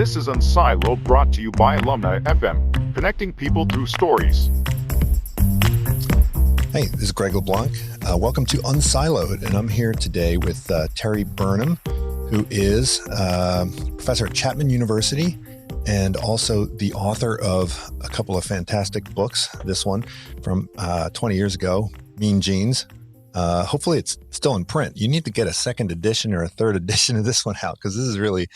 This is unSILOed, brought to you by Alumni FM, connecting people through stories. Hey, this is Greg LaBlance. Welcome to unSILOed, and I'm here today with Terry Burnham, who is professor at Chapman University and also the author of a couple of fantastic books. This one from 20 years ago, Mean Genes. Hopefully it's still in print. You need to get a second edition or a third edition of this one out because this is really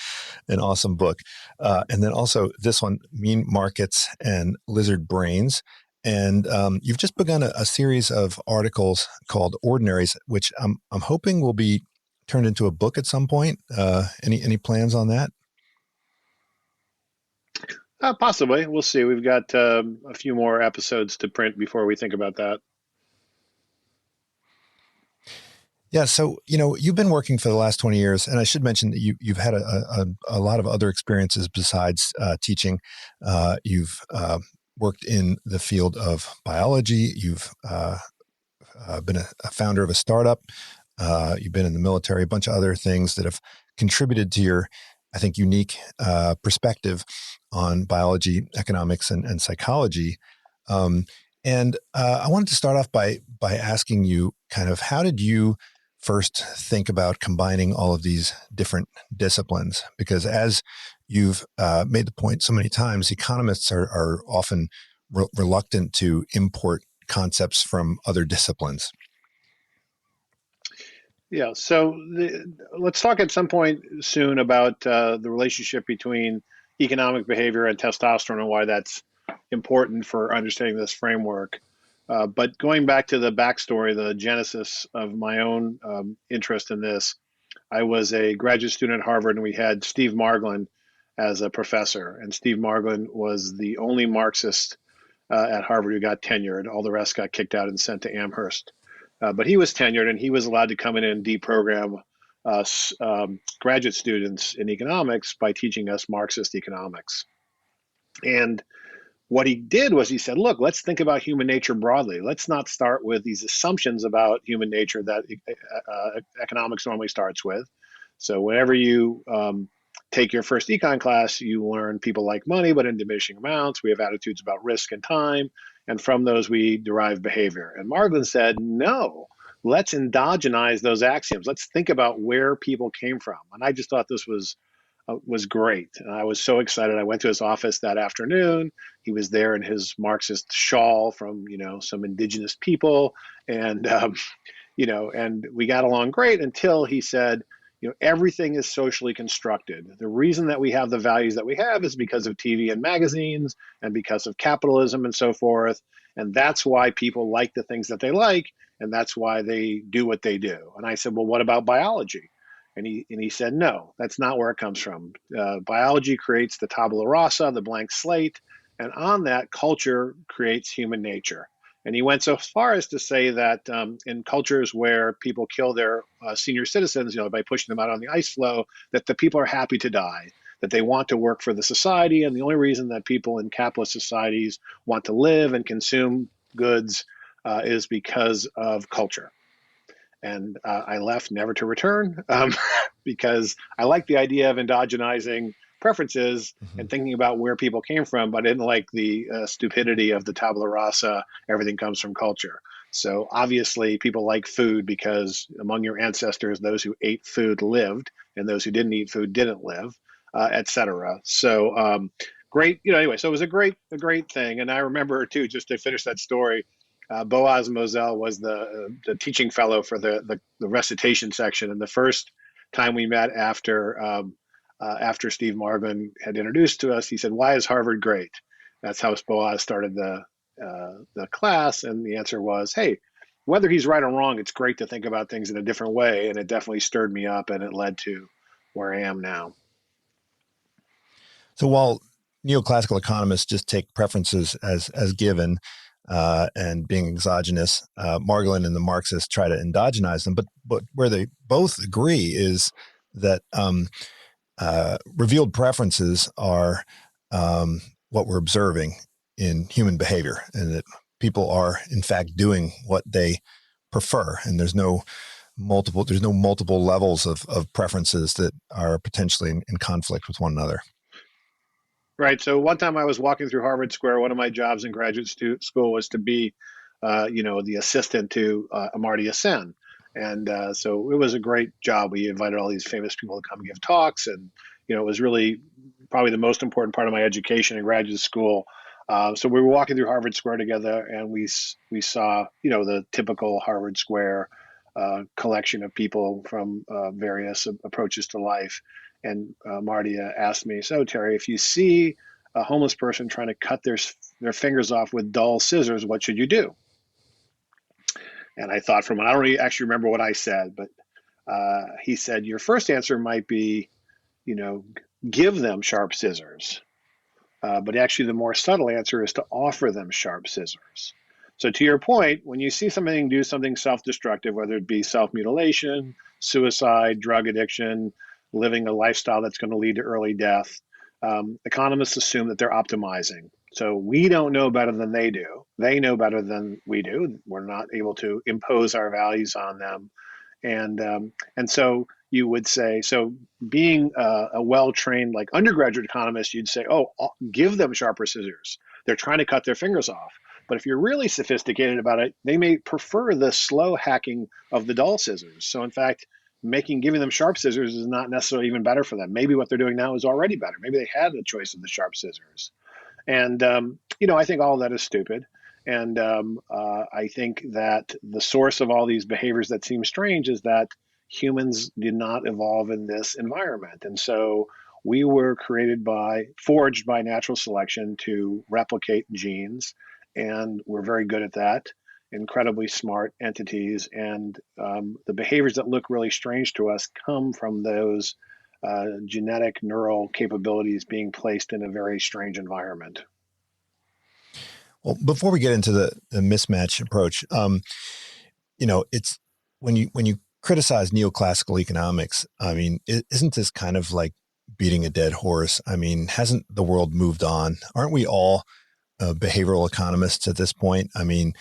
an awesome book. And then also this one, Mean Markets and Lizard Brains. And you've just begun a series of articles called Ordinaries, which I'm hoping will be turned into a book at some point. Any plans on that? Possibly. We'll see. We've got a few more episodes to print before we think about that. Yeah. So, you've been working for the last 20 years, and I should mention that you've had a lot of other experiences besides teaching. You've worked in the field of biology. You've been a founder of a startup. You've been in the military, a bunch of other things that have contributed to your, I think, unique perspective on biology, economics, and psychology. And I wanted to start off by asking you kind of, how did you first think about combining all of these different disciplines? Because as you've made the point so many times, economists are often reluctant to import concepts from other disciplines. Yeah, so let's talk at some point soon about the relationship between economic behavior and testosterone and why that's important for understanding this framework. But going back to the backstory, the genesis of my own interest in this, I was a graduate student at Harvard, and we had Steve Margolin as a professor. And Steve Margolin was the only Marxist at Harvard who got tenured. All the rest got kicked out and sent to Amherst. But he was tenured, and he was allowed to come in and deprogram us graduate students in economics by teaching us Marxist economics. And what he did was he said, look, let's think about human nature broadly. Let's not start with these assumptions about human nature that economics normally starts with. So whenever you take your first econ class, you learn people like money, but in diminishing amounts. We have attitudes about risk and time. And from those, we derive behavior. And Margolin said, no, let's endogenize those axioms. Let's think about where people came from. And I just thought this was great. And I was so excited. I went to his office that afternoon. He was there in his Marxist shawl from, some indigenous people. And, and we got along great until he said, everything is socially constructed. The reason that we have the values that we have is because of TV and magazines and because of capitalism and so forth. And that's why people like the things that they like. And that's why they do what they do. And I said, well, what about biology? And he said, no, that's not where it comes from. Biology creates the tabula rasa, the blank slate. And on that, culture creates human nature. And he went so far as to say that in cultures where people kill their senior citizens, by pushing them out on the ice floe, that the people are happy to die, that they want to work for the society. And the only reason that people in capitalist societies want to live and consume goods is because of culture. And I left never to return because I like the idea of endogenizing preferences and thinking about where people came from, but I didn't like the stupidity of the tabula rasa, everything comes from culture. So obviously people like food because among your ancestors, those who ate food lived and those who didn't eat food didn't live, et cetera. So great, anyway, so it was a great thing. And I remember too, just to finish that story, Boaz Moselle was the teaching fellow for the recitation section. And the first time we met after Steve Margolin had introduced to us, he said, why is Harvard great? That's how Boaz started the class. And the answer was, hey, whether he's right or wrong, it's great to think about things in a different way. And it definitely stirred me up, and it led to where I am now. So while neoclassical economists just take preferences as given, and being exogenous, Margolin and the Marxists try to endogenize them. But where they both agree is that revealed preferences are what we're observing in human behavior, and that people are in fact doing what they prefer, and there's no multiple levels of preferences that are potentially in conflict with one another. Right. So one time I was walking through Harvard Square. One of my jobs in graduate school was to be, the assistant to Amartya Sen. And so it was a great job. We invited all these famous people to come give talks. And, it was really probably the most important part of my education in graduate school. So we were walking through Harvard Square together, and we saw, the typical Harvard Square collection of people from various approaches to life. And Martia asked me, "So Terry, if you see a homeless person trying to cut their fingers off with dull scissors, what should you do?" And I thought for a moment, I don't really actually remember what I said, but he said, "Your first answer might be, you know, give them sharp scissors. But actually, the more subtle answer is to offer them sharp scissors." So, to your point, when you see somebody do something self destructive, whether it be self mutilation, suicide, drug addiction, living a lifestyle that's going to lead to early death, economists assume that they're optimizing. So, we don't know better than they do. They know better than we do. We're not able to impose our values on them. And so you would say, so being a well-trained like undergraduate economist, you'd say, oh, give them sharper scissors. They're trying to cut their fingers off. But if you're really sophisticated about it, they may prefer the slow hacking of the dull scissors. So in fact, giving them sharp scissors is not necessarily even better for them. Maybe what they're doing now is already better. Maybe they had the choice of the sharp scissors. And, I think all of that is stupid. And I think that the source of all these behaviors that seem strange is that humans did not evolve in this environment. And so we were forged by natural selection to replicate genes. And we're very good at that, incredibly smart entities. And the behaviors that look really strange to us come from those genetic neural capabilities being placed in a very strange environment. Well, before we get into the mismatch approach, it's when you criticize neoclassical economics, I mean, isn't this kind of like beating a dead horse? I mean, hasn't the world moved on? Aren't we all behavioral economists at this point? I mean,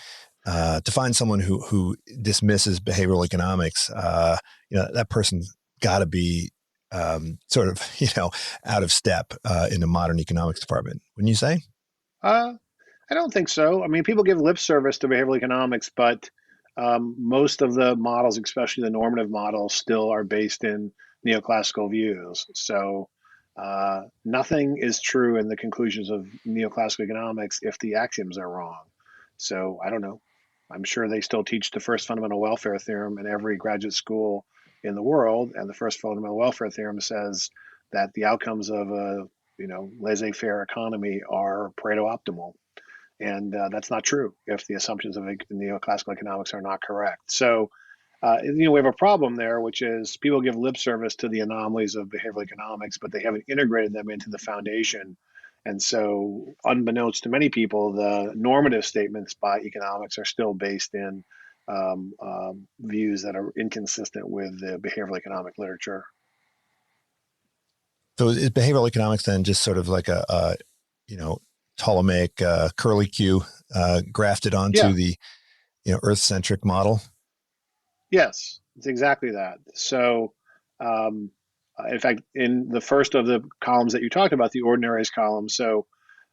to find someone who dismisses behavioral economics, that person's got to be sort of, out of step in the modern economics department, wouldn't you say? Uh, I don't think so. I mean, people give lip service to behavioral economics, but most of the models, especially the normative models, still are based in neoclassical views. So nothing is true in the conclusions of neoclassical economics if the axioms are wrong. So I don't know. I'm sure they still teach the first fundamental welfare theorem in every graduate school in the world, and the first fundamental welfare theorem says that the outcomes of a laissez-faire economy are Pareto optimal. And that's not true if the assumptions of neoclassical economics are not correct. So, we have a problem there, which is people give lip service to the anomalies of behavioral economics, but they haven't integrated them into the foundation. And so, unbeknownst to many people, the normative statements by economics are still based in views that are inconsistent with the behavioral economic literature. So is behavioral economics then just sort of like a Ptolemaic curly Q grafted onto Yeah. the Earth-centric model? Yes, it's exactly that. So, in fact, in the first of the columns that you talked about, the ordinaries column, so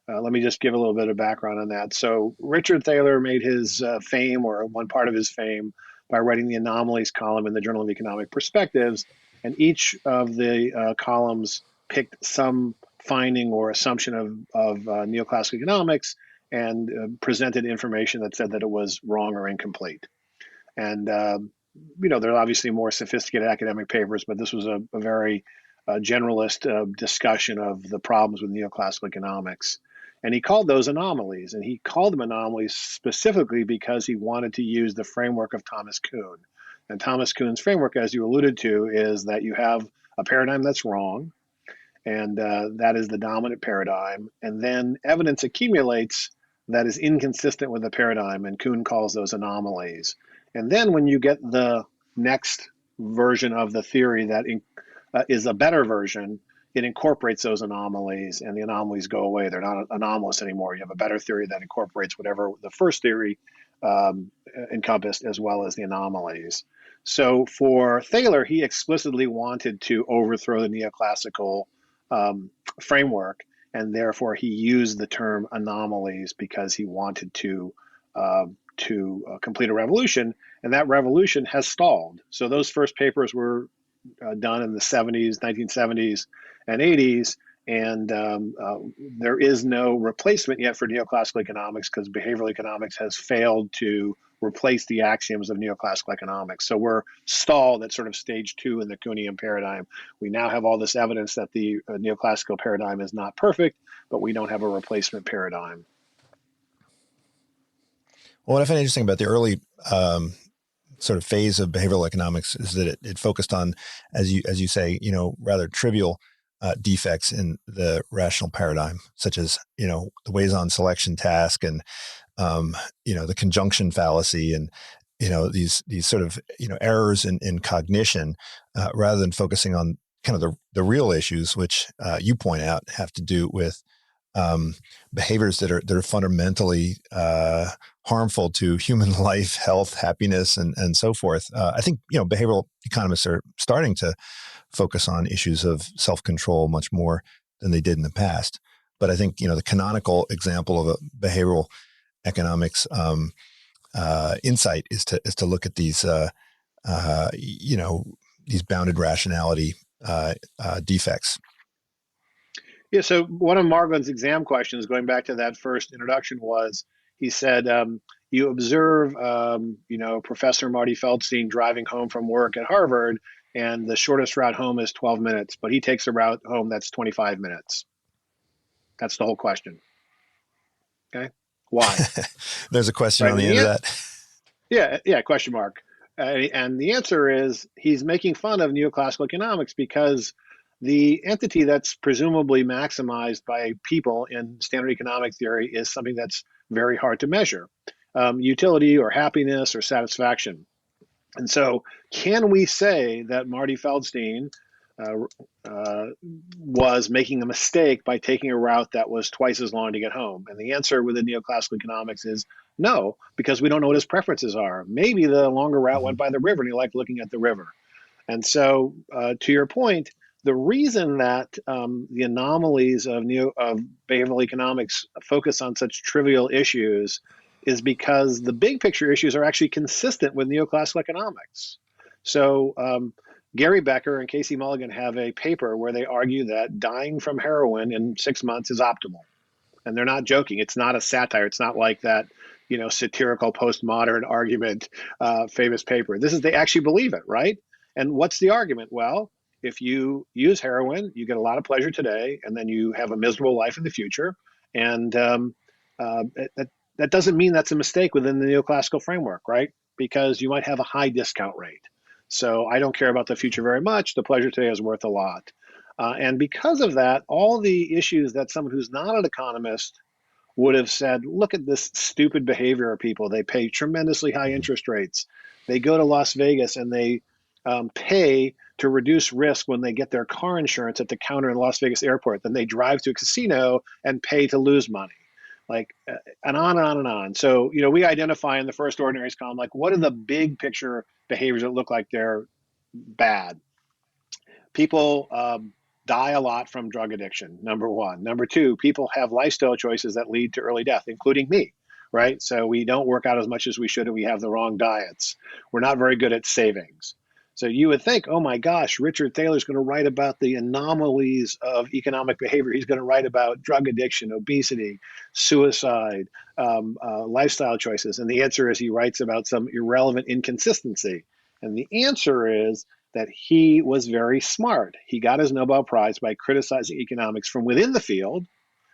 let me just give a little bit of background on that. So, Richard Thaler made his fame, or one part of his fame, by writing the anomalies column in the Journal of Economic Perspectives. And each of the columns picked some finding or assumption of neoclassical economics and presented information that said that it was wrong or incomplete. And there are obviously more sophisticated academic papers, but this was a very generalist discussion of the problems with neoclassical economics. And he called those anomalies, and he called them anomalies specifically because he wanted to use the framework of Thomas Kuhn. And Thomas Kuhn's framework, as you alluded to, is that you have a paradigm that's wrong, and that is the dominant paradigm. And then evidence accumulates that is inconsistent with the paradigm, and Kuhn calls those anomalies. And then when you get the next version of the theory that is a better version, it incorporates those anomalies, and the anomalies go away. They're not anomalous anymore. You have a better theory that incorporates whatever the first theory encompassed, as well as the anomalies. So for Thaler, he explicitly wanted to overthrow the neoclassical framework. and therefore he used the term anomalies because he wanted to complete a revolution, and that revolution has stalled. So those first papers were done in the 70s, 1970s, and 80s, and there is no replacement yet for neoclassical economics because behavioral economics has failed to replace the axioms of neoclassical economics. So we're stalled at sort of stage 2 in the Kuhnian paradigm. We now have all this evidence that the neoclassical paradigm is not perfect, but we don't have a replacement paradigm. Well, what I find interesting about the early sort of phase of behavioral economics is that it focused on, as you say, rather trivial defects in the rational paradigm, such as the Ways-on selection task and the conjunction fallacy and these sort of errors in cognition, rather than focusing on kind of the real issues, which you point out have to do with behaviors that are fundamentally harmful to human life, health, happiness, and so forth. I think behavioral economists are starting to focus on issues of self-control much more than they did in the past. But I think the canonical example of a behavioral economics insight is to look at these these bounded rationality defects. Yeah, so one of Marglin's exam questions, going back to that first introduction, was he said, you observe, Professor Marty Feldstein driving home from work at Harvard, and the shortest route home is 12 minutes, but he takes a route home that's 25 minutes. That's the whole question. Okay, why? There's a question on the end of that. Yeah, question mark. And the answer is he's making fun of neoclassical economics because the entity that's presumably maximized by people in standard economic theory is something that's very hard to measure, utility or happiness or satisfaction. And so can we say that Marty Feldstein was making a mistake by taking a route that was twice as long to get home? And the answer within neoclassical economics is no, because we don't know what his preferences are. Maybe the longer route went by the river and he liked looking at the river. And so to your point, the reason that the anomalies of behavioral economics focus on such trivial issues is because the big picture issues are actually consistent with neoclassical economics. So Gary Becker and Casey Mulligan have a paper where they argue that dying from heroin in 6 months is optimal. And they're not joking. It's not a satire. It's not like that, satirical postmodern argument, famous paper. They actually believe it, right? And what's the argument? Well, if you use heroin, you get a lot of pleasure today, and then you have a miserable life in the future. And that doesn't mean that's a mistake within the neoclassical framework, right? Because you might have a high discount rate. So I don't care about the future very much. The pleasure today is worth a lot. And because of that, all the issues that someone who's not an economist would have said, look at this stupid behavior of people. They pay tremendously high interest rates. They go to Las Vegas and they pay to reduce risk when they get their car insurance at the counter in Las Vegas airport. Then they drive to a casino and pay to lose money. And on and on and on. So, we identify in the first ordinaries column, what are the big picture behaviors that look like they're bad? People die a lot from drug addiction, number one. Number two, people have lifestyle choices that lead to early death, including me, right? So we don't work out as much as we should and we have the wrong diets. We're not very good at savings. So you would think, oh my gosh, Richard Thaler is going to write about the anomalies of economic behavior. He's going to write about drug addiction, obesity, suicide, lifestyle choices. And the answer is he writes about some irrelevant inconsistency. And the answer is that he was very smart. He got his Nobel Prize by criticizing economics from within the field.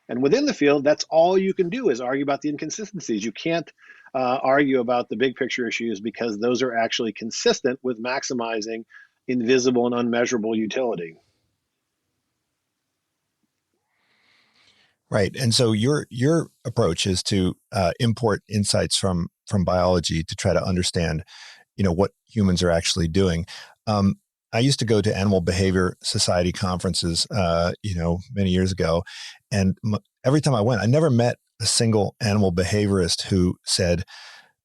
And within the field, that's all you can do is argue about the inconsistencies. You can't argue about the big picture issues because those are actually consistent with maximizing invisible and unmeasurable utility. Right. And so your approach is to import insights from biology to try to understand, what humans are actually doing. I used to go to Animal Behavior Society conferences, many years ago. And every time I went, I never met a single animal behaviorist who said,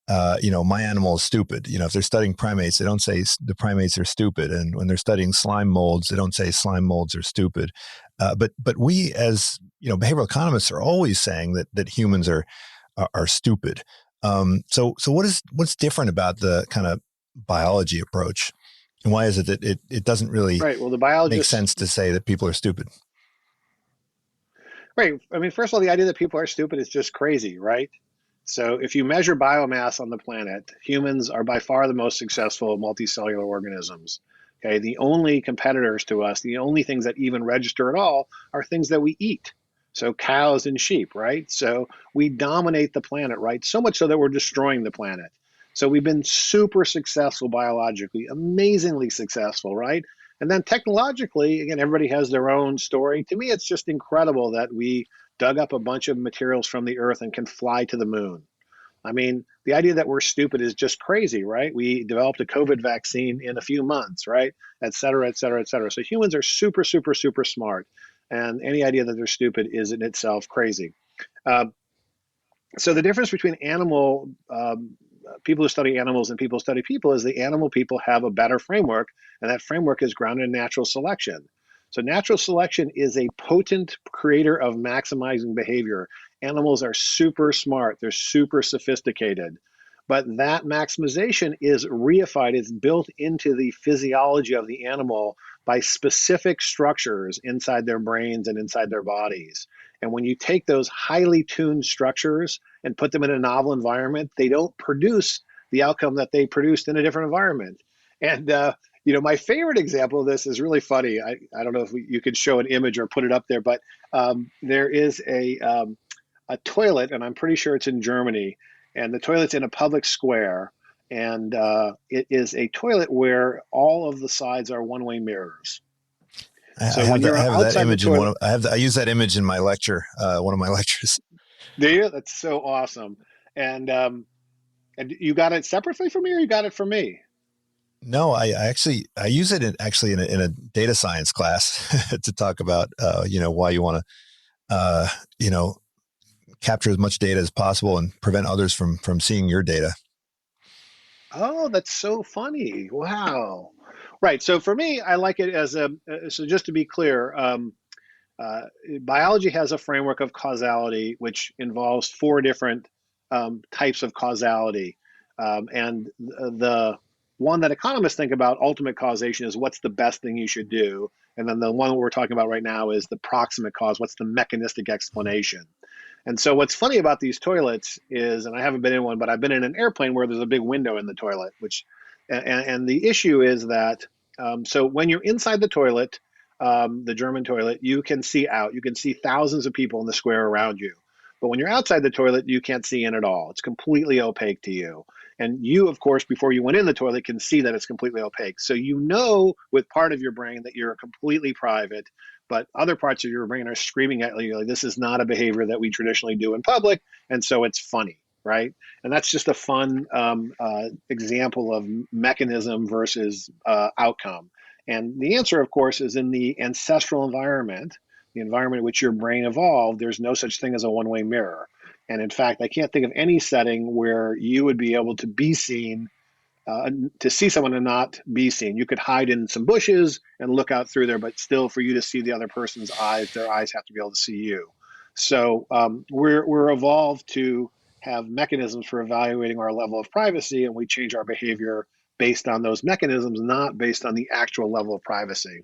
my animal is stupid. If they're studying primates, they don't say the primates are stupid. And when they're studying slime molds, they don't say slime molds are stupid. But we as behavioral economists are always saying that humans are stupid. So what's different about the kind of biology approach, and why is it that it doesn't really Right. Well, the make biologists, sense to say that people are stupid? right. I mean, first of all, the idea that people are stupid is just crazy, right? So if you measure biomass on the planet, humans are by far the most successful multicellular organisms. Okay, the only competitors to us, the only things that even register at all, are things that we eat. So cows and sheep, right? So we dominate the planet, right? So much so that we're destroying the planet. So we've been super successful biologically, amazingly successful, right? And then technologically, again, everybody has their own story. To me, it's just incredible that we dug up a bunch of materials from the earth and can fly to the moon. I mean, the idea that we're stupid is just crazy, right? We developed a COVID vaccine in a few months, right? Et cetera, et cetera, et cetera. So humans are super, super, super smart. And any idea that they're stupid is in itself crazy. Uh, so the difference between animal people who study animals and people who study people is the animal people have a better framework, and that framework is grounded in natural selection. So natural selection is a potent creator of maximizing behavior. Animals are super smart, they're super sophisticated. But that maximization is reified, it's built into the physiology of the animal by specific structures inside their brains and inside their bodies. And when you take those highly tuned structures and put them in a novel environment, they don't produce the outcome that they produced in a different environment. And my favorite example of this is really funny. I don't know if you could show an image or put it up there, but there is a toilet, and I'm pretty sure it's in Germany, and the toilet's in a public square, and it is a toilet where all of the sides are one-way mirrors. So when I you're have that outside the image in toilet, I use that image in my lecture, one of my lectures. do you? That's so awesome. And you got it separately from me, or you got it from me? No, I use it actually in a data science class to talk about why you want to capture as much data as possible and prevent others from seeing your data. Oh, that's so funny. Wow. Right. So for me, I like it as so just to be clear, uh, biology has a framework of causality, which involves four different types of causality. And the one that economists think about, ultimate causation, is what's the best thing you should do. And then the one we're talking about right now is the proximate cause, what's the mechanistic explanation. And so what's funny about these toilets is, and I haven't been in one, but I've been in an airplane where there's a big window in the toilet, and the issue is that, so when you're inside the toilet, the German toilet, you can see out. You can see thousands of people in the square around you. But when you're outside the toilet, you can't see in at all. It's completely opaque to you. And you, of course, before you went in the toilet, can see that it's completely opaque. So you know with part of your brain that you're completely private, but other parts of your brain are screaming at you like, this is not a behavior that we traditionally do in public. And so it's funny, right? And that's just a fun example of mechanism versus outcome. And the answer, of course, is in the ancestral environment, the environment in which your brain evolved. There's no such thing as a one-way mirror. And in fact, I can't think of any setting where you would be able to be seen, to see someone and not be seen. You could hide in some bushes and look out through there, but still for you to see the other person's eyes, their eyes have to be able to see you. So we're evolved to have mechanisms for evaluating our level of privacy, and we change our behavior based on those mechanisms, not based on the actual level of privacy.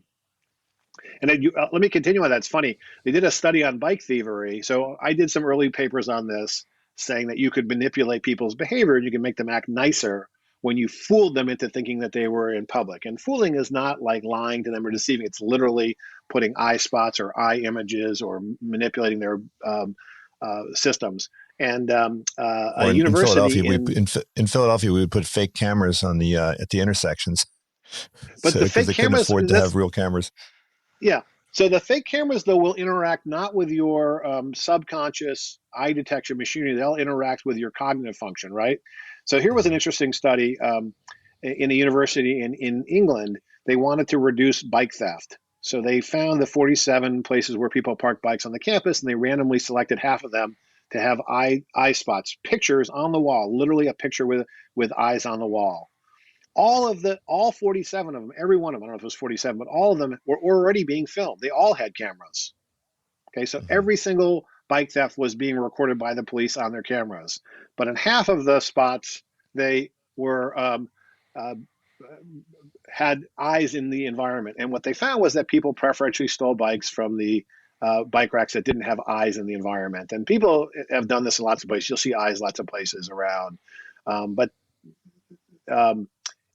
And then let me continue on that. It's funny. They did a study on bike thievery. So I did some early papers on this saying that you could manipulate people's behavior and you can make them act nicer when you fooled them into thinking that they were in public. And fooling is not like lying to them or deceiving. It's literally putting eye spots or eye images or manipulating their systems. And a Or in Philadelphia, university in, in Philadelphia we would put fake cameras on the at the intersections, but so the because fake they couldn't cameras, afford to that's, have real cameras. yeah. So the fake cameras, though, will interact not with your subconscious eye detection machinery. They'll interact with your cognitive function, right? So here was an interesting study in a university in England. They wanted to reduce bike theft. So they found the 47 places where people park bikes on the campus, and they randomly selected half of them to have eye spots, pictures on the wall, literally a picture with eyes on the wall. all 47 of them, every one of them, I don't know if it was 47, but all of them were already being filmed. They all had cameras. Okay, so every single bike theft was being recorded by the police on their cameras. But in half of the spots, they were uh, had eyes in the environment. And what they found was that people preferentially stole bikes from the bike racks that didn't have eyes in the environment. And people have done this in lots of places. You'll see eyes lots of places around. But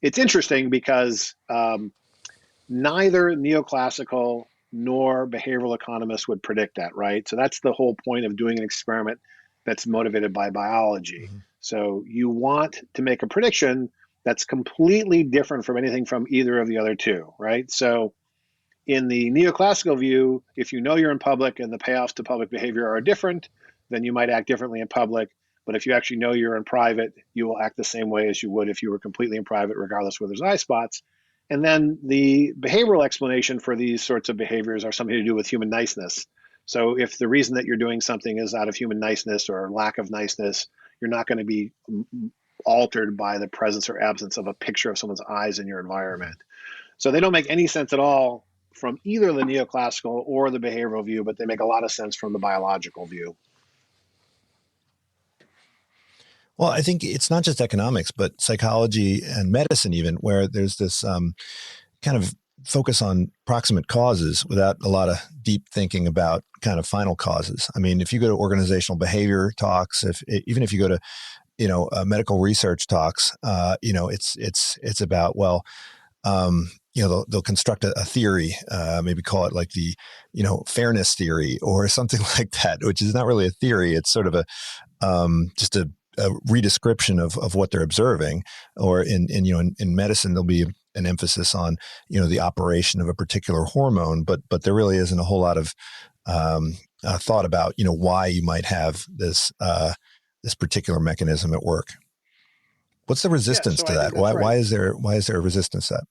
it's interesting because neither neoclassical nor behavioral economists would predict that, right? So that's the whole point of doing an experiment that's motivated by biology. Mm-hmm. So you want to make a prediction that's completely different from anything from either of the other two, right? So in the neoclassical view, if you know you're in public and the payoffs to public behavior are different, then you might act differently in public. But if you actually know you're in private, you will act the same way as you would if you were completely in private, regardless whether there's eye spots. And then the behavioral explanation for these sorts of behaviors are something to do with human niceness. So if the reason that you're doing something is out of human niceness or lack of niceness, you're not going to be altered by the presence or absence of a picture of someone's eyes in your environment. So they don't make any sense at all from either the neoclassical or the behavioral view, but they make a lot of sense from the biological view. Well, I think it's not just economics, but psychology and medicine even, where there's this kind of focus on proximate causes without a lot of deep thinking about kind of final causes. I mean, if you go to organizational behavior talks, even if you go to medical research talks, it's about, well, they'll construct a theory, maybe call it like the, fairness theory or something like that, which is not really a theory. It's sort of just a redescription of what they're observing. Or in medicine, there'll be an emphasis on, the operation of a particular hormone, but there really isn't a whole lot of thought about, why you might have this particular mechanism at work. What's the resistance to that? Why is there a resistance to that?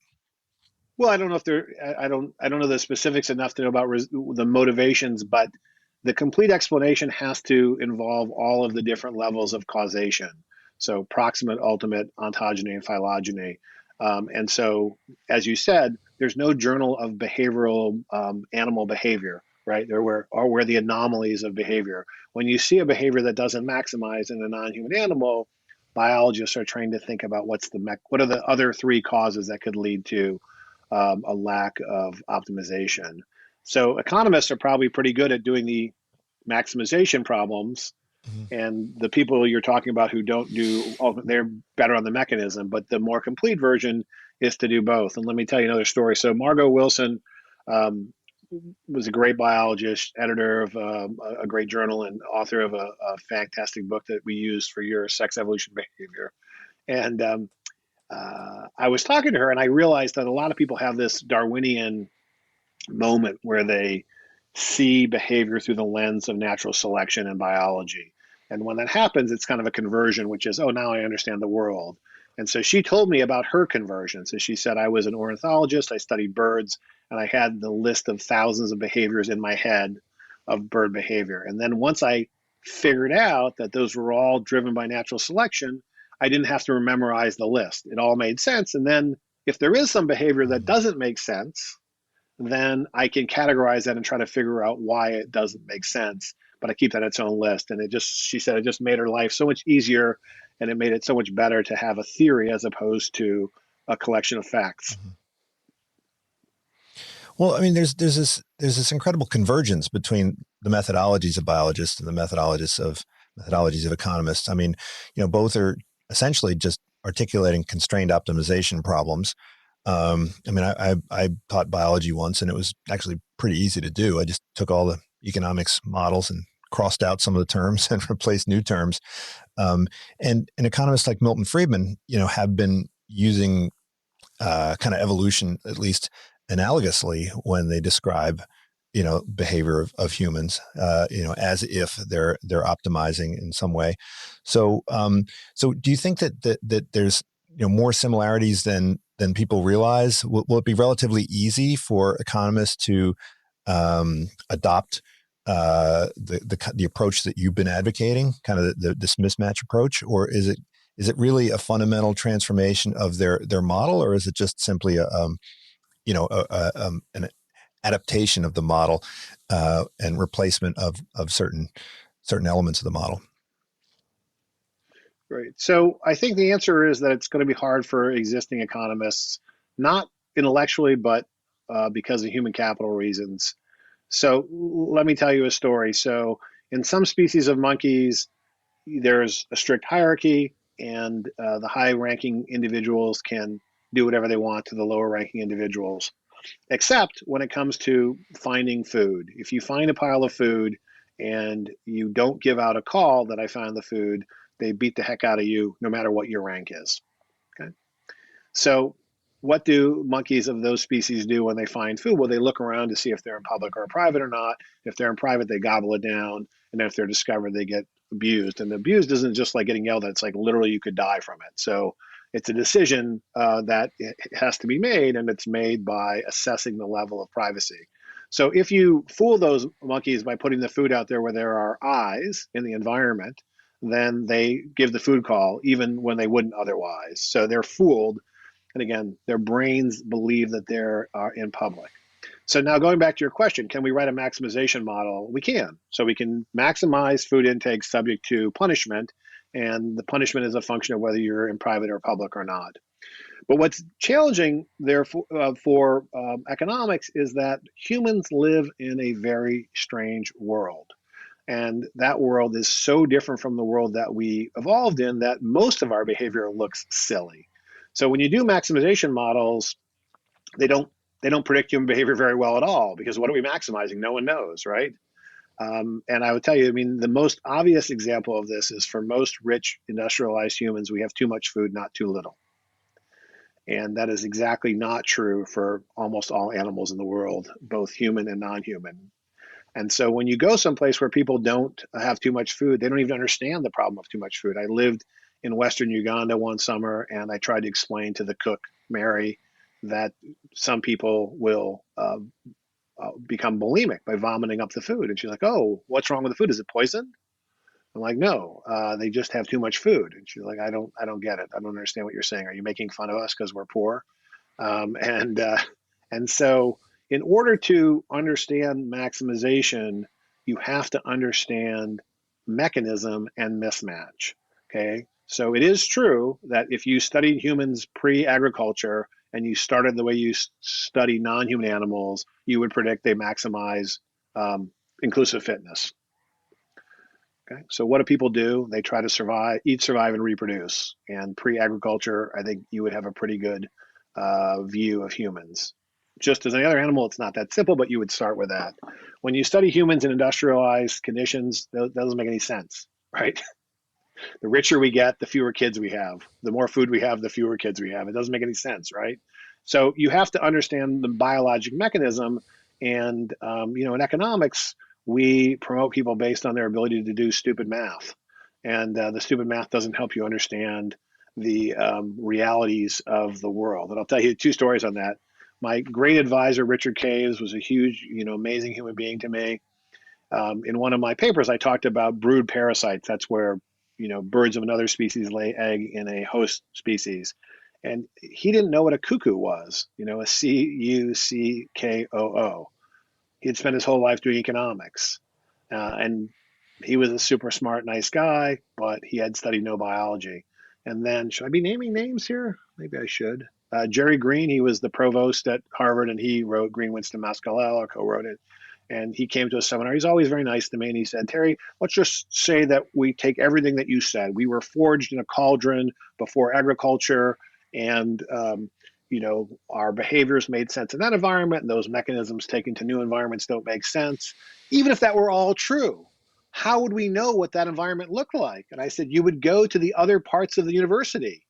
Well, I don't know if I don't know the specifics enough to know about the motivations, but the complete explanation has to involve all of the different levels of causation. So proximate, ultimate, ontogeny, and phylogeny. And so, as you said, there's no journal of behavioral animal behavior, right? There were the anomalies of behavior. When you see a behavior that doesn't maximize in a non-human animal, biologists are trying to think about what are the other three causes that could lead to a lack of optimization. So economists are probably pretty good at doing the maximization problems, and the people you're talking about who don't they're better on the mechanism, but the more complete version is to do both. And let me tell you another story. So Margot Wilson was a great biologist, editor of a great journal, and author of a fantastic book that we use for your sex evolution behavior. And I was talking to her, and I realized that a lot of people have this Darwinian moment where they see behavior through the lens of natural selection and biology. And when that happens, it's kind of a conversion, which is, oh, now I understand the world. And so she told me about her conversion. So she said, I was an ornithologist, I studied birds, and I had the list of thousands of behaviors in my head of bird behavior. And then once I figured out that those were all driven by natural selection, I didn't have to memorize the list. It all made sense. And then if there is some behavior that doesn't make sense, then I can categorize that and try to figure out why it doesn't make sense. But I keep that on its own list. And she said it just made her life so much easier, and it made it so much better to have a theory as opposed to a collection of facts. Mm-hmm. Well, I mean, there's this incredible convergence between the methodologies of biologists and the methodologies of economists. I mean, both are essentially just articulating constrained optimization problems. I mean, I taught biology once, and it was actually pretty easy to do. I just took all the economics models and crossed out some of the terms and replaced new terms. And economists like Milton Friedman, have been using kind of evolution, at least analogously, when they describe, behavior of humans, as if they're optimizing in some way. So do you think that there's more similarities than people realize? Will it be relatively easy for economists to adopt the approach that you've been advocating, kind of this mismatch approach, or is is it really a fundamental transformation of their model, or is it just simply an adaptation of the model and replacement of certain elements of the model? Right. So I think the answer is that it's going to be hard for existing economists, not intellectually, but because of human capital reasons. So let me tell you a story. So in some species of monkeys, there's a strict hierarchy, and the high-ranking individuals can do whatever they want to the lower-ranking individuals, except when it comes to finding food. If you find a pile of food and you don't give out a call that I found the food, they beat the heck out of you no matter what your rank is. Okay. So what do monkeys of those species do when they find food? Well, they look around to see if they're in public or private or not. If they're in private, they gobble it down. And if they're discovered, they get abused. And the abused isn't just like getting yelled at. It's like literally you could die from it. So it's a decision that it has to be made, and it's made by assessing the level of privacy. So if you fool those monkeys by putting the food out there where there are eyes in the environment, then they give the food call even when they wouldn't otherwise. So they're fooled. And again, their brains believe that they're in public. So now going back to your question, can we write a maximization model? We can. So we can maximize food intake subject to punishment, and the punishment is a function of whether you're in private or public or not. But what's challenging there for economics is that humans live in a very strange world. And that world is so different from the world that we evolved in that most of our behavior looks silly. So when you do maximization models, they don't predict human behavior very well at all, because what are we maximizing? No one knows, right? And I would tell you, I mean, the most obvious example of this is for most rich industrialized humans, we have too much food, not too little. And that is exactly not true for almost all animals in the world, both human and non-human. And so when you go someplace where people don't have too much food, they don't even understand the problem of too much food. I lived in Western Uganda one summer, and I tried to explain to the cook, Mary, that some people will become bulimic by vomiting up the food. And she's like, "Oh, what's wrong with the food? Is it poison?" I'm like, "No, they just have too much food." And she's like, I don't get it. I don't understand what you're saying. Are you making fun of us because we're poor?" Um, and uh, and so, in order to understand maximization, you have to understand mechanism and mismatch. Okay, so it is true that if you studied humans pre-agriculture and you started the way you study non-human animals, you would predict they maximize inclusive fitness. Okay, so what do people do? They try to survive, eat, survive, and reproduce. And pre-agriculture, I think you would have a pretty good view of humans. Just as any other animal, it's not that simple, but you would start with that. When you study humans in industrialized conditions, that doesn't make any sense, right? The richer we get, the fewer kids we have. The more food we have, the fewer kids we have. It doesn't make any sense, right? So you have to understand the biologic mechanism. And in economics, we promote people based on their ability to do stupid math. And the stupid math doesn't help you understand the realities of the world. And I'll tell you two stories on that. My great advisor, Richard Caves, was a huge, amazing human being to me. In one of my papers, I talked about brood parasites. That's where, birds of another species lay egg in a host species. And he didn't know what a cuckoo was, a cuckoo. He'd spent his whole life doing economics. And he was a super smart, nice guy, but he had studied no biology. And then, should I be naming names here? Maybe I should. Jerry Green, he was the provost at Harvard, and he wrote Green Winston Mascalel, or co-wrote it. And he came to a seminar. He's always very nice to me. And he said, "Terry, let's just say that we take everything that you said. We were forged in a cauldron before agriculture, and our behaviors made sense in that environment, and those mechanisms taken to new environments don't make sense. Even if that were all true, how would we know what that environment looked like?" And I said, "You would go to the other parts of the university."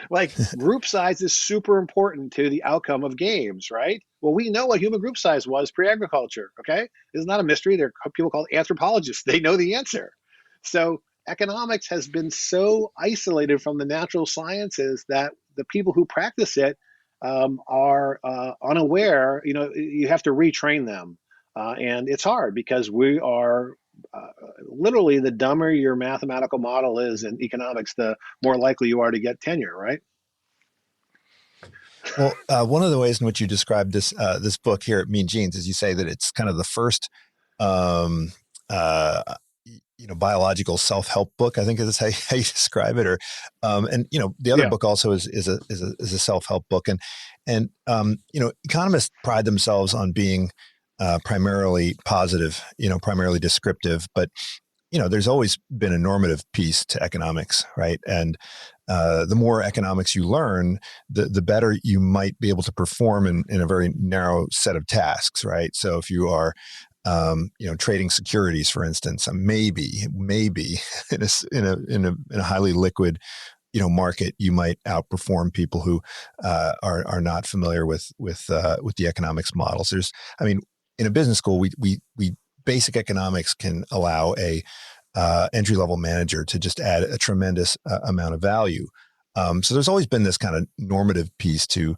Like, group size is super important to the outcome of games, right? Well, we know what human group size was pre-agriculture, okay? It's not a mystery. There are people called anthropologists. They know the answer. So economics has been so isolated from the natural sciences that the people who practice it are unaware. You have to retrain them. And it's hard because we are literally, the dumber your mathematical model is in economics, the more likely you are to get tenure, right? Well, one of the ways in which you describe this book here at Mean Genes is you say that it's kind of the first, um, uh, biological self-help book. I think is how you describe it. Or, and the other Yeah. book also is a self-help book, and economists pride themselves on being primarily positive, primarily descriptive, but there's always been a normative piece to economics, right? And the more economics you learn, the better you might be able to perform in a very narrow set of tasks, right? So if you are, trading securities, for instance, maybe in a highly liquid, market, you might outperform people who are not familiar with the economics models. I mean, in a business school, we basic economics can allow a entry level manager to just add a tremendous amount of value. So there's always been this kind of normative piece to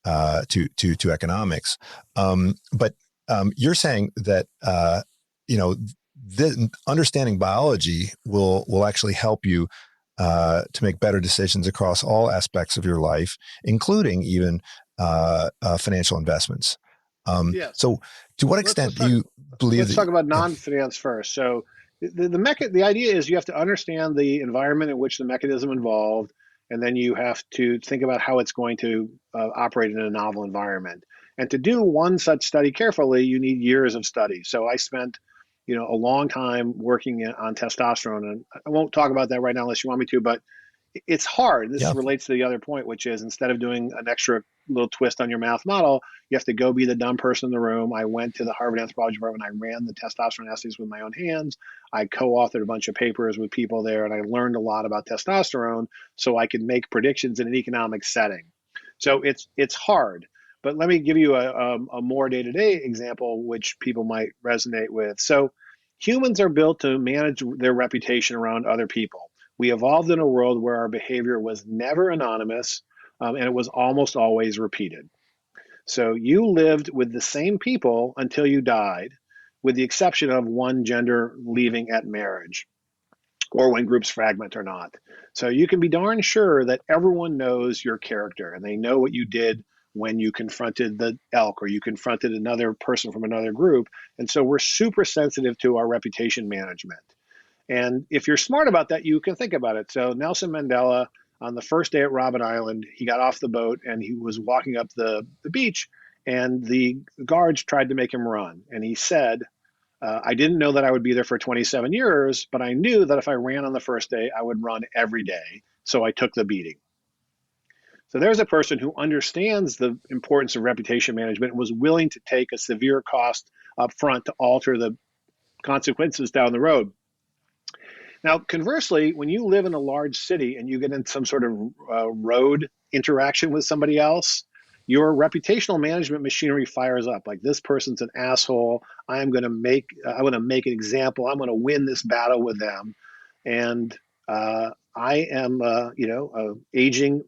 economics. But you're saying that understanding biology will actually help you to make better decisions across all aspects of your life, including even financial investments. Yes. So, to what Let's extent let's do talk you believe let's that? talk about Yeah, non-finance first. So the idea is you have to understand the environment in which the mechanism involved, and then you have to think about how it's going to operate in a novel environment. And to do one such study carefully, you need years of study. So I spent, a long time working on testosterone, and I won't talk about that right now unless you want me to, but it's hard. This yeah, relates to the other point, which is instead of doing an extra little twist on your math model, you have to go be the dumb person in the room. I went to the Harvard Anthropology Department. I ran the testosterone assays with my own hands. I co-authored a bunch of papers with people there, and I learned a lot about testosterone so I could make predictions in an economic setting. So it's hard. But let me give you a more day-to-day example, which people might resonate with. So humans are built to manage their reputation around other people. We evolved in a world where our behavior was never anonymous, and it was almost always repeated. So you lived with the same people until you died, with the exception of one gender leaving at marriage or when groups fragment or not. So you can be darn sure that everyone knows your character and they know what you did when you confronted the elk or you confronted another person from another group. And so we're super sensitive to our reputation management. And if you're smart about that, you can think about it. So Nelson Mandela, on the first day at Robben Island, he got off the boat and he was walking up the beach, and the guards tried to make him run. And he said, I didn't know that I would be there for 27 years, but I knew that if I ran on the first day, I would run every day. So I took the beating. So there's a person who understands the importance of reputation management and was willing to take a severe cost up front to alter the consequences down the road. Now, conversely, when you live in a large city and you get in some sort of road interaction with somebody else, your reputational management machinery fires up. Like, this person's an asshole. I want to make an example. I'm going to win this battle with them. And I am, a aging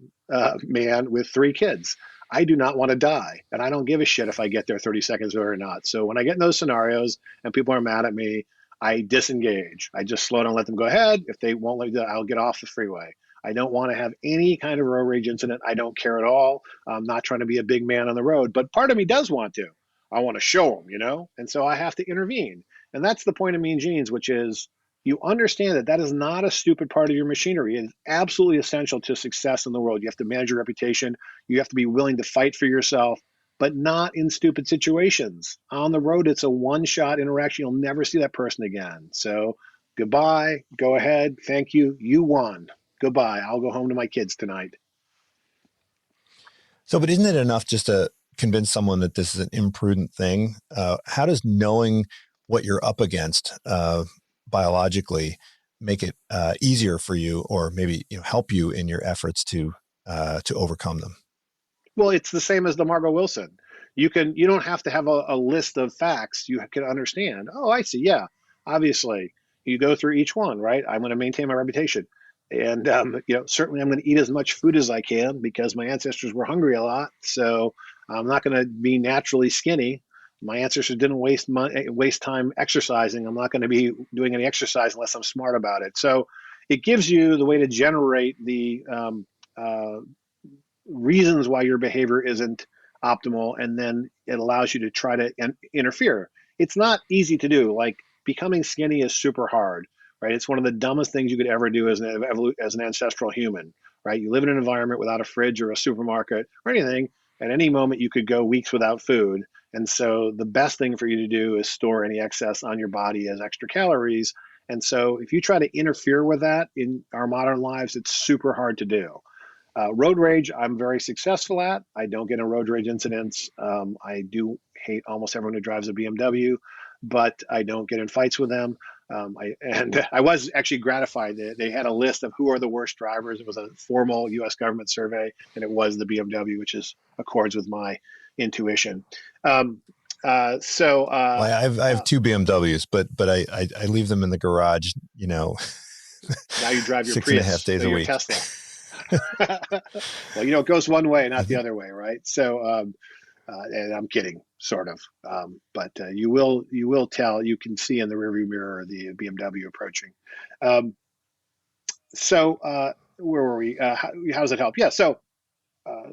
man with 3 kids. I do not want to die, and I don't give a shit if I get there 30 seconds or not. So when I get in those scenarios and people are mad at me, I disengage. I just slow down, let them go ahead. If they won't let me do that, I'll get off the freeway. I don't want to have any kind of road rage incident. I don't care at all. I'm not trying to be a big man on the road, but part of me does want to. I want to show them. And so I have to intervene. And that's the point of Mean Genes, which is you understand that that is not a stupid part of your machinery. It is absolutely essential to success in the world. You have to manage your reputation. You have to be willing to fight for yourself, but not in stupid situations. On the road, it's a one-shot interaction. You'll never see that person again. So goodbye, go ahead, thank you, you won. Goodbye, I'll go home to my kids tonight. So, but isn't it enough just to convince someone that this is an imprudent thing? How does knowing what you're up against biologically make it easier for you, or maybe help you in your efforts to overcome them? Well, it's the same as the Margot Wilson. You don't have to have a list of facts. You can understand. Oh, I see. Yeah, obviously, you go through each one, right? I'm going to maintain my reputation, and certainly I'm going to eat as much food as I can because my ancestors were hungry a lot. So I'm not going to be naturally skinny. My ancestors didn't waste time exercising. I'm not going to be doing any exercise unless I'm smart about it. So it gives you the way to generate the uh, reasons why your behavior isn't optimal, and then it allows you to try to interfere. It's not easy to do. Like becoming skinny is super hard, right? It's one of the dumbest things you could ever do as an ancestral human, right? You live in an environment without a fridge or a supermarket or anything. At any moment, you could go weeks without food. And so the best thing for you to do is store any excess on your body as extra calories. And so if you try to interfere with that in our modern lives, it's super hard to do. Road rage, I'm very successful at. I don't get in road rage incidents. I do hate almost everyone who drives a BMW, but I don't get in fights with them. I was actually gratified that they had a list of who are the worst drivers. It was a formal U.S. government survey, and it was the BMW, which accords with my intuition. Well, I have two BMWs, but I leave them in the garage, now you drive your 6.5 Prius, days a your week. Tesla. Well, it goes one way, not the other way, right? So, and I'm kidding, sort of, but you will tell. You can see in the rearview mirror the BMW approaching. Where were we? How does it help? Yeah. So, uh,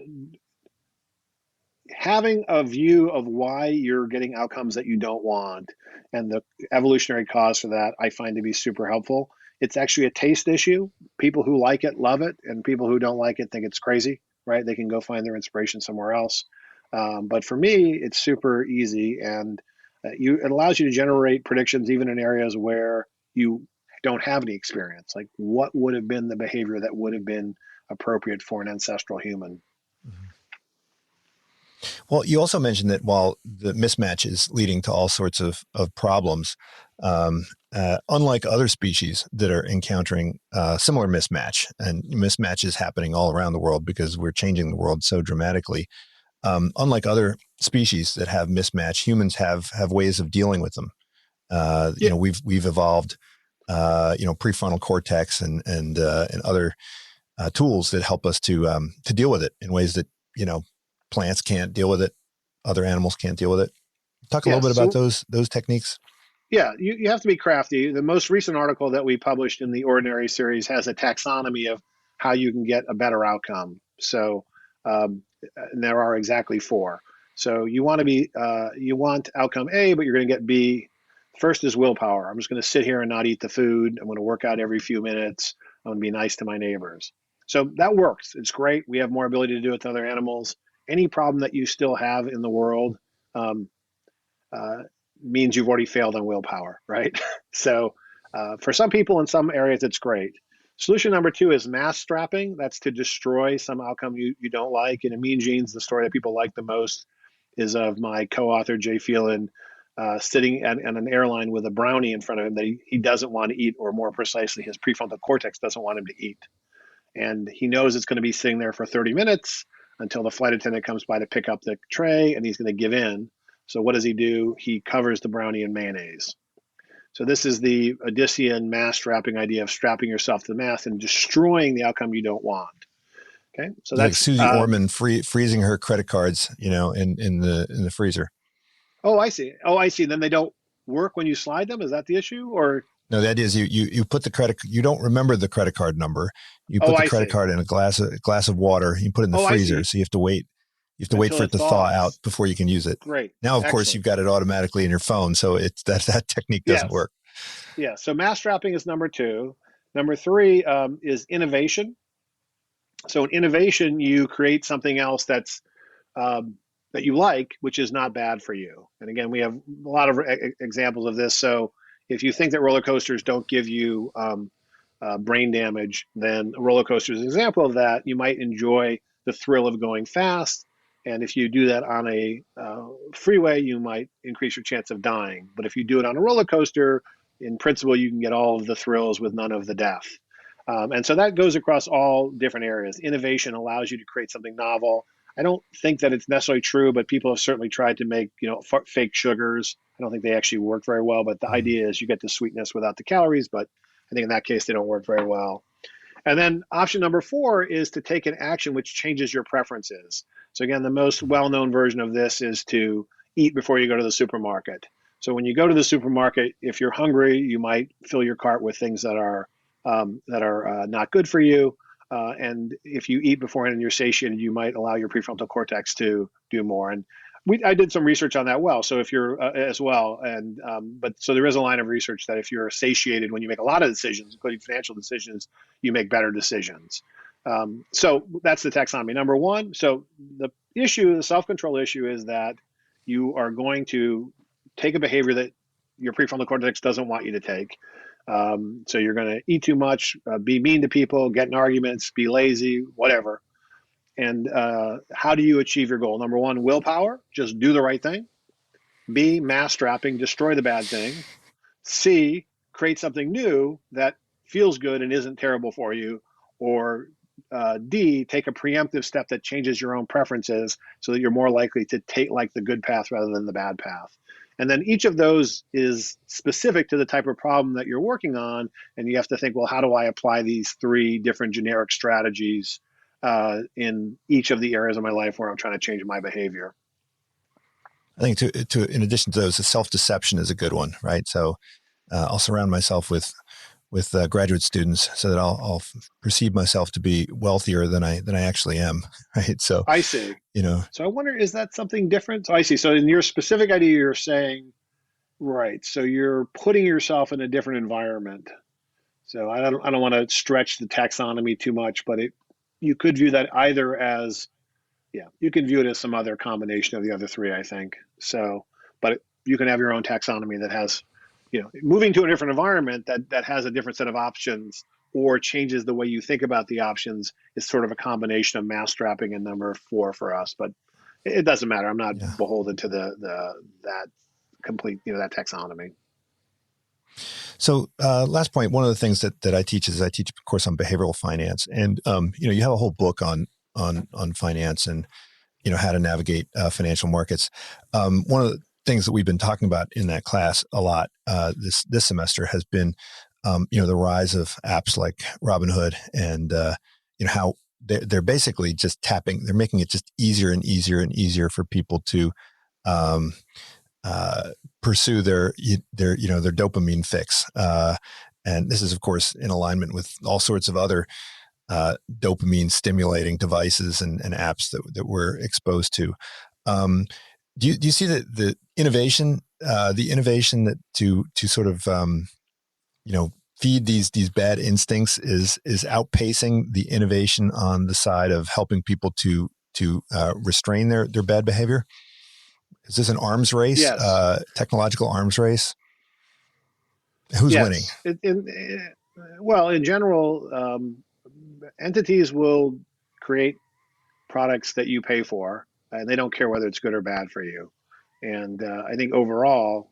having a view of why you're getting outcomes that you don't want and the evolutionary cause for that, I find to be super helpful. It's actually a taste issue. People who like it love it, and people who don't like it think it's crazy, right? They can go find their inspiration somewhere else. But for me, it's super easy, and it allows you to generate predictions even in areas where you don't have any experience. Like, what would have been the behavior that would have been appropriate for an ancestral human? Mhm. Well, you also mentioned that while the mismatch is leading to all sorts of problems, unlike other species that are encountering similar mismatch, and mismatch is happening all around the world because we're changing the world so dramatically. Unlike other species that have mismatch, humans have ways of dealing with them. Yeah, We've evolved, prefrontal cortex and other tools that help us to deal with it in ways that plants can't deal with it, other animals can't deal with it. Talk a little yes. bit about So those techniques. yeah, you have to be crafty. The most recent article that we published in the Ordinary series has a taxonomy of how you can get a better outcome. So and there are exactly four. So you want outcome A, but you're going to get B. First is willpower. I'm just going to sit here and not eat the food. I'm going to work out every few minutes. I'm going to be nice to my neighbors. So that works. It's great. We have more ability to do it with other animals. Any problem that you still have in the world, um, uh, means you've already failed on willpower, right? So for some people in some areas, it's great. Solution number two is mass strapping. That's to destroy some outcome you don't like. And in Mean Genes, the story that people like the most is of my co-author, Jay Phelan, sitting at an airline with a brownie in front of him that he doesn't want to eat, or more precisely, his prefrontal cortex doesn't want him to eat. And he knows it's going to be sitting there for 30 minutes until the flight attendant comes by to pick up the tray, and he's going to give in. So what does he do? He covers the brownie in mayonnaise. So this is the Odyssean mass strapping idea of strapping yourself to the mass and destroying the outcome you don't want. Okay, so It's like that's Susie Orman freezing her credit cards, in the freezer. oh, I see. Oh, I see. Then they don't work when you slide them. Is that the issue? Or No, that is you put the credit. You don't remember the credit card number. You oh, put the I credit see. card in a glass of water. You put it in the Oh, I freezer, see. so you have to wait. You have to wait Until for it it to thaw out thaws. before you can use it. Great. Now, of course, Excellent. you've got it automatically in your phone, so it's that technique doesn't Yes. work. Yeah. So mass strapping is number two. Number three is innovation. So in innovation, you create something else um, that you like, which is not bad for you. And again, we have a lot of examples of this. So if you think that roller coasters don't give you brain damage, then a roller coaster is an example of that. You might enjoy the thrill of going fast. And if you do that on a freeway, you might increase your chance of dying. But if you do it on a roller coaster, in principle, you can get all of the thrills with none of the death. And so that goes across all different areas. Innovation allows you to create something novel. I don't think that it's necessarily true, but people have certainly tried to make fake sugars. I don't think they actually work very well. But the idea is you get the sweetness without the calories. But I think in that case they don't work very well. And then option number four is to take an action which changes your preferences. So again, the most well-known version of this is to eat before you go to the supermarket. So when you go to the supermarket, if you're hungry, you might fill your cart with things that are not good for you. And if you eat beforehand and you're satiated, you might allow your prefrontal cortex to do more. And I did some research on that. So if you're as well, and but so there is a line of research that if you're satiated when you make a lot of decisions, including financial decisions, you make better decisions. So that's the taxonomy. Number one. So the self-control issue, is that you are going to take a behavior that your prefrontal cortex doesn't want you to take. So you're going to eat too much, be mean to people, get in arguments, be lazy, whatever. And how do you achieve your goal? Number one, willpower, just do the right thing. B, mass strapping, destroy the bad thing. C, create something new that feels good and isn't terrible for you. Or D, take a preemptive step that changes your own preferences so that you're more likely to take like the good path rather than the bad path. And then each of those is specific to the type of problem that you're working on. And you have to think, well, how do I apply these three different generic strategies in each of the areas of my life where I'm trying to change my behavior? I think in addition to those, the self-deception is a good one, right? So I'll surround myself with graduate students so that I'll perceive myself to be wealthier than I actually am, right? So I see. So I wonder, is that something different? So I see. So in your specific idea, you're saying, right. So you're putting yourself in a different environment. So I don't want to stretch the taxonomy too much, but you could view that either as, you can view it as some other combination of the other three, I think. So, but you can have your own taxonomy that has, moving to a different environment that has a different set of options or changes the way you think about the options is sort of a combination of mass strapping and number four for us. But it doesn't matter. I'm not beholden to that complete, that taxonomy. So last point, one of the things that I teach is I teach a course on behavioral finance. And, you have a whole book on finance and, how to navigate financial markets. One of the things that we've been talking about in that class a lot this semester has been, the rise of apps like Robinhood and, how they're basically just they're making it just easier and easier and easier for people to pursue their dopamine fix. And this is, of course, in alignment with all sorts of other dopamine stimulating devices and apps that we're exposed to. Do you see the innovation that to sort of feed these bad instincts is outpacing the innovation on the side of helping people to restrain their bad behavior? Is this an arms race? Yes. Technological arms race? Who's winning? In general, entities will create products that you pay for, and they don't care whether it's good or bad for you. And I think overall,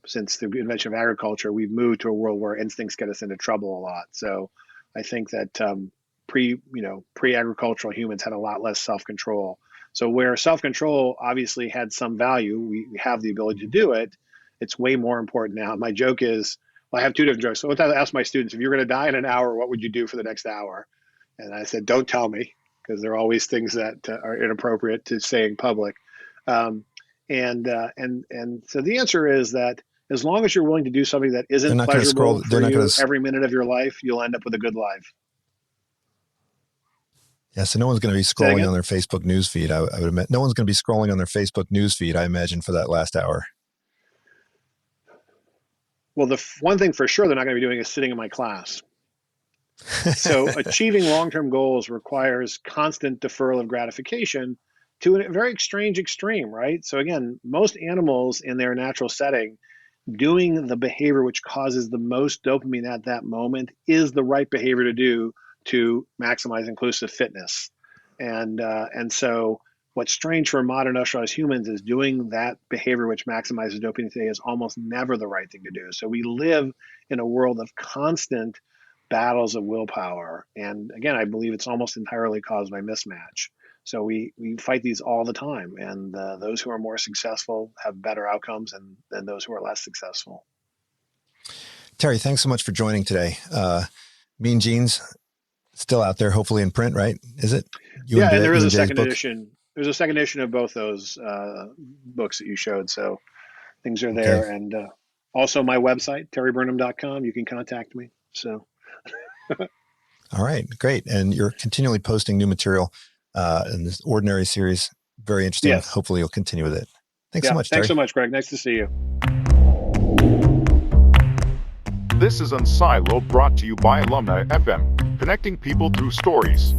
since the invention of agriculture, we've moved to a world where instincts get us into trouble a lot. So I think that pre-agricultural humans had a lot less self-control. So where self-control obviously had some value, we have the ability to do it. It's way more important now. My joke is, I have two different jokes. So I ask my students, if you're going to die in an hour, what would you do for the next hour? And I said, don't tell me, because there are always things that are inappropriate to say in public. And so the answer is that as long as you're willing to do something that isn't pleasurable for you every minute of your life, you'll end up with a good life. Yeah, so no one's going to be scrolling on their Facebook newsfeed. I would admit, no one's going to be scrolling on their Facebook newsfeed, I imagine, for that last hour. Well, the one thing for sure they're not going to be doing is sitting in my class. So achieving long-term goals requires constant deferral of gratification to a very strange extreme, right? So again, most animals in their natural setting, doing the behavior which causes the most dopamine at that moment is the right behavior to do to maximize inclusive fitness. And so what's strange for modern industrialized humans is doing that behavior which maximizes dopamine today is almost never the right thing to do. So we live in a world of constant battles of willpower. And again, I believe it's almost entirely caused by mismatch. So we fight these all the time. And those who are more successful have better outcomes than those who are less successful. Terry, thanks so much for joining today. Mean Genes, still out there, hopefully in print, right? Is it? And there is a second edition. there's a second edition of both those books that you showed. So things are Okay. there. And also my website, terryburnham.com. You can contact me. So. All right, great. And you're continually posting new material in this Ordinary series. Very interesting. Yes. Hopefully you'll continue with it. Thanks Yeah. so much, Thanks Terry. so much, Greg. Nice to see you. This is unSILOed, brought to you by Alumni FM, connecting people through stories.